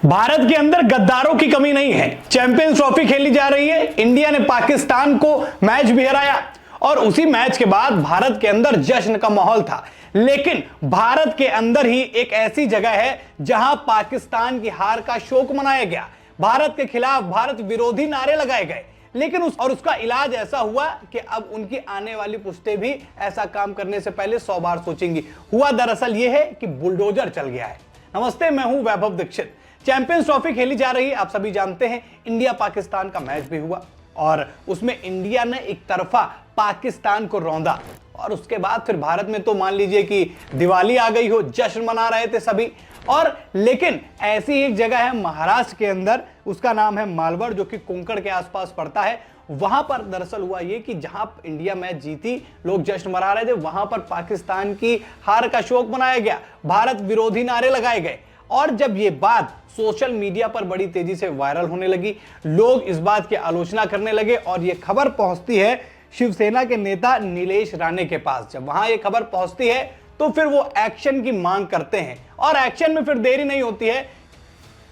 भारत के अंदर गद्दारों की कमी नहीं है। चैंपियंस ट्रॉफी खेली जा रही है, इंडिया ने पाकिस्तान को मैच भी हराया और उसी मैच के बाद भारत के अंदर जश्न का माहौल था। लेकिन भारत के अंदर ही एक ऐसी जगह है जहां पाकिस्तान की हार का शोक मनाया गया, भारत के खिलाफ भारत विरोधी नारे लगाए गए, लेकिन उसका इलाज ऐसा हुआ कि अब उनकी आने वाली पुश्तें भी ऐसा काम करने से पहले 100 बार सोचेंगी। हुआ दरअसल यह है कि बुलडोजर चल गया है। नमस्ते, मैं हूं वैभव दीक्षित। चैंपियंस ट्रॉफी खेली जा रही है, आप सभी जानते हैं। इंडिया पाकिस्तान का मैच भी हुआ और उसमें इंडिया ने एक तरफा पाकिस्तान को रौंदा और उसके बाद फिर भारत में तो मान लीजिए कि दिवाली आ गई हो, जश्न मना रहे थे सभी। और लेकिन ऐसी एक जगह है महाराष्ट्र के अंदर, उसका नाम है मालवड़, जो कि कोंकण के आसपास पड़ता है। वहां पर दरअसल हुआ ये कि जहां इंडिया मैच जीती, लोग जश्न मना रहे थे, वहां पर पाकिस्तान की हार का शोक मनाया गया, भारत विरोधी नारे लगाए गए। और जब ये बात सोशल मीडिया पर बड़ी तेजी से वायरल होने लगी, लोग इस बात की आलोचना करने लगे और ये खबर पहुंचती है शिवसेना के नेता नीलेश राणे के पास। जब वहां ये खबर पहुंचती है तो फिर वो एक्शन की मांग करते हैं और एक्शन में फिर देरी नहीं होती है।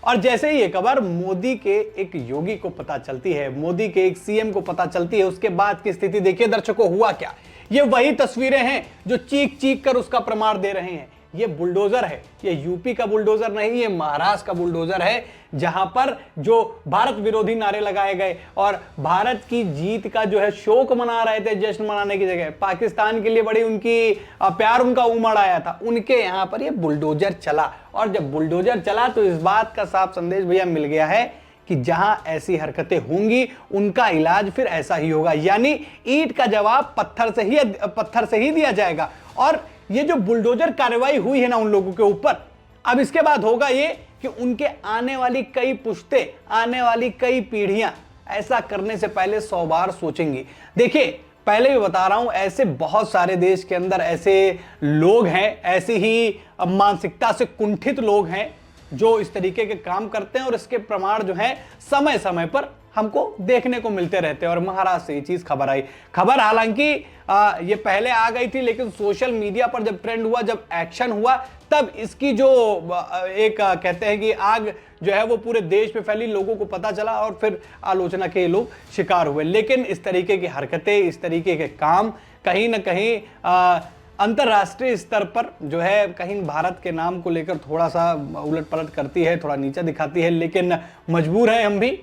और जैसे ही ये खबर मोदी के एक योगी को पता चलती है, मोदी के एक सीएम को पता चलती है, उसके बाद की स्थिति देखिए दर्शकों, हुआ क्या। ये वही तस्वीरें हैं जो चीख चीख कर उसका प्रमाण दे रहे हैं। ये बुलडोजर है, ये यूपी का बुलडोजर नहीं, ये महाराष्ट्र का बुलडोजर है, जहां पर जो भारत विरोधी नारे लगाए गए और भारत की जीत का जो है शोक मना रहे थे, जश्न मनाने की जगह पाकिस्तान के लिए बड़ी उनकी प्यार उनका उमड़ आया था, उनके यहां पर ये बुलडोजर चला। और जब बुलडोजर चला तो इस बात का साफ संदेश भैया मिल गया है कि जहां ऐसी हरकतें होंगी उनका इलाज फिर ऐसा ही होगा, यानी ईंट का जवाब पत्थर से ही दिया जाएगा। और ये जो बुलडोजर कार्रवाई हुई है ना उन लोगों के ऊपर, अब इसके बाद होगा ये कि उनके आने वाली कई पुश्तें, आने वाली कई पीढ़ियां ऐसा करने से पहले 100 बार सोचेंगी। देखिए, पहले भी बता रहा हूं, ऐसे बहुत सारे देश के अंदर ऐसे लोग हैं, ऐसी ही मानसिकता से कुंठित लोग हैं जो इस तरीके के काम करते हैं और इसके प्रमाण जो है समय समय पर हमको देखने को मिलते रहते हैं। और महाराष्ट्र से ये चीज खबर आई। खबर हालांकि ये पहले आ गई थी, लेकिन सोशल मीडिया पर जब ट्रेंड हुआ, जब एक्शन हुआ, तब इसकी जो एक कहते हैं कि आग जो है वो पूरे देश में फैली, लोगों को पता चला और फिर आलोचना के लोग शिकार हुए। लेकिन इस तरीके की हरकतें, इस तरीके के काम कहीं ना कहीं अंतर्राष्ट्रीय स्तर पर जो है कहीं भारत के नाम को लेकर थोड़ा सा उलट पलट करती है, थोड़ा नीचा दिखाती है। लेकिन मजबूर है हम भी,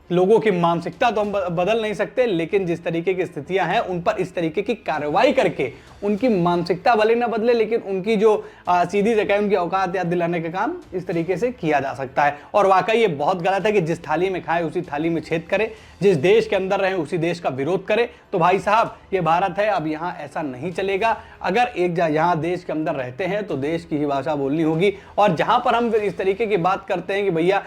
लोगों की मानसिकता तो हम बदल नहीं सकते, लेकिन जिस तरीके की स्थितियां हैं उन पर इस तरीके की कार्रवाई करके उनकी मानसिकता भले ना बदले, लेकिन उनकी जो सीधी जगह उनकी औकात याद दिलाने का काम इस तरीके से किया जा सकता है। और वाकई ये बहुत गलत है कि जिस थाली में खाए उसी थाली में छेद करे, जिस देश के अंदर रहे उसी देश का विरोध करे। तो भाई साहब, ये भारत है, अब यहाँ ऐसा नहीं चलेगा। अगर एक यहाँ देश के अंदर रहते हैं तो देश की ही भाषा बोलनी होगी। और जहां पर हम इस तरीके की बात करते हैं कि भैया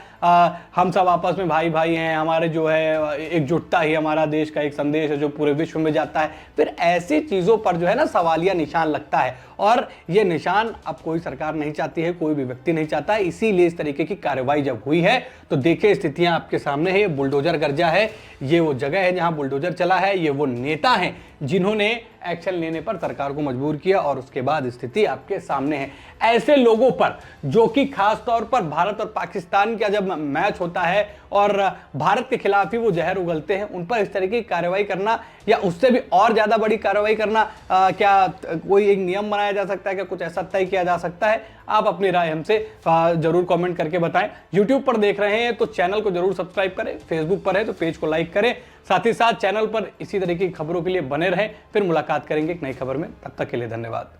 हम सब आपस में भाई भाई हैं, हमारे जो है एकजुटता ही हमारा देश का एक संदेश है जो पूरे विश्व में जाता है, फिर ऐसी चीजों पर जो है ना सवालिया निशान लगता है। और ये निशान अब कोई सरकार नहीं चाहती है, कोई भी व्यक्ति नहीं चाहता है। इसीलिए इस तरीके की कार्रवाई जब हुई है तो देखिए स्थितियां आपके सामने है। ये बुलडोजर गर्जा है, ये वो जगह है जहां बुलडोजर चला है, ये वो नेता हैं जिन्होंने एक्शन लेने पर सरकार को मजबूर किया और उसके बाद स्थिति आपके सामने है। ऐसे लोगों पर जो कि खास तौर पर भारत और पाकिस्तान का जब मैच होता है और भारत के खिलाफ ही वो जहर उगलते हैं, उन पर इस तरीके की कार्रवाई करना या उससे भी और ज्यादा बड़ी कार्रवाई करना, क्या कोई एक नियम बनाया जा सकता है, क्या कुछ ऐसा तय किया जा सकता है? आप अपनी राय हमसे जरूर कमेंट करके बताएं। यूट्यूब पर देख रहे हैं तो चैनल को जरूर सब्सक्राइब करें, फेसबुक पर है तो पेज को लाइक करें, साथ ही साथ चैनल पर इसी तरीके की खबरों के लिए बने रहें। फिर मुलाकात करेंगे एक नई खबर में, तब तक के लिए धन्यवाद।